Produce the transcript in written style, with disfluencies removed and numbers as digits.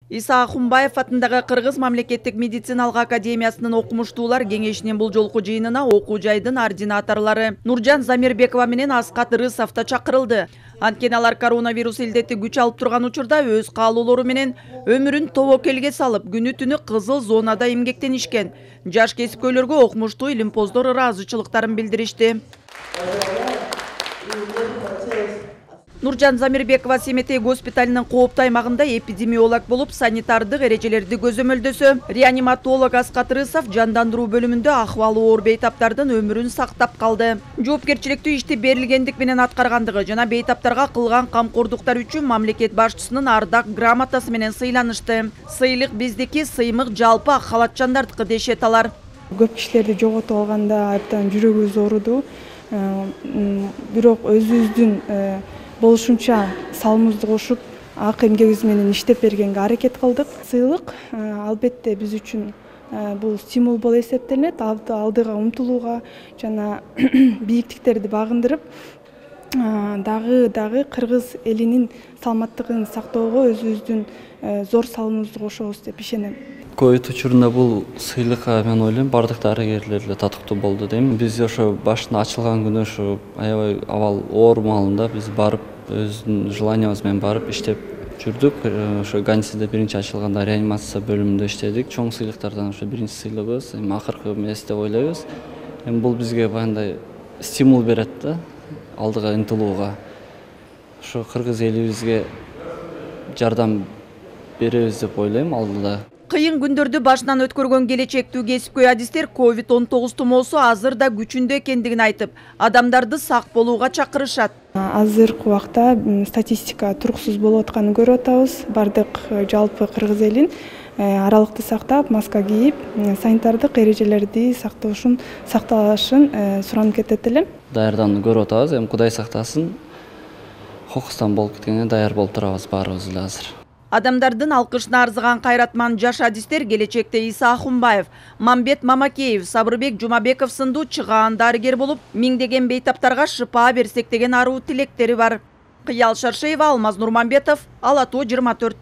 Иса Ахунбаев атындагы Кыргыз мамлекеттик медициналык академиясынын окумуштуулар кеңешинин бул жолку жыйынына окуу жайдын ординаторлору Нуржан Замирбекова менен Аскат Рысов да чакырылды. Анткени алар коронавирус илдети күч алып турган учурда өз каалоолору менен өмүрүн тобокелге салып, күнү түнү кызыл зонада эмгектенишкен. Жаш кесипкөйлөргө окумуштуу илимпоздор ыраазычылыктарын билдиришти. Нуржан Замирбекова Семетей госпиталынын кооптуу аймагында эпидемиолог болуп, санитардык эрежелерди көзөмөлдөсө, реаниматолог Аскат Рысов жандандыруу бөлүмүндө акыбалы оор бейтаптардын өмүрүн сактап калды. Жоопкерчиликтүү ишти берилгендик менен аткаргандыгы жана бейтаптарга кылган камкордуктар үчүн мамлекет башчысынын ардак грамотасы менен сыйланышты. Сыйлык биздики, сыймык жалпы ак халатчандардыкы дешет алар. Көп кишилерди жоготуп алганда абдан жүрөгүбүз ооруду. Бирок өзүбүздүн болушунча салымыбызды кошуп, ак эмгегибиз менен иштеп бергенге аракет кылдык. Сыйлык албетте биз үчүн бул стимул болуп эсептелет, алдыга умтулууга жана бийиктиктерди багындырып, дагы кыргыз элинин саламаттыгын сактоого өзүбүздүн зор салымыбызды кошобуз деп ишенем. Ковид учурунда бул сыйлыкка мен ойлойм бардык дарыгерлер эле татыктуу болду дейм. Биз ошо башында ачылган күнү ошо аябай абал оор маалында биз барып өздүн желаниябыз менен барып иштеп жүрдүк. Ошо Ганциде биринчи ачылганда реанимация бөлүмүндө иштедик. Чоң сыйлыктардан ошо биринчи сыйлыгыбыз, эми акыркы эмес деп ойлойбуз. Эми бул бизге баягындай стимул берет да, алдыга ынтылууга. Ошо кыргыз элибизге жардам беребиз деп ойлойм алдыда. Кыйын күндөрдү башынан өткөргөн келечектүү кесипкөй адистер COVID-19 тумоосу азыр да күчүндө экендигин айтып, адамдарды сак болууга чакырышат. Азыркы убакта статистика туруксуз болуп атканын көрүп атабыз. Бардык жалпы кыргыз элин аралыкты сактап, маска кийип, санитардык эрежелерди сакталышын суранып кетет элем. Даярданууну көрүп атабыз. Эми Кудай сактасын. Кокустан болуп кеткенге даяр болуп турабыз баарыбыз эле азыр. Адамдардын алкышына арзыган кайратман жаш адистер келечекте Иса Ахунбаев, Мамбет Мамакеев, Сабырбек Жумабеков сындуу чыгаан дарыгер болуп, миңдеген бейтаптарга шыпа берсек деген аруу тилектери бар. Кыял Шаршеева, Алмаз Нурманбетов, Ала Тоо 24.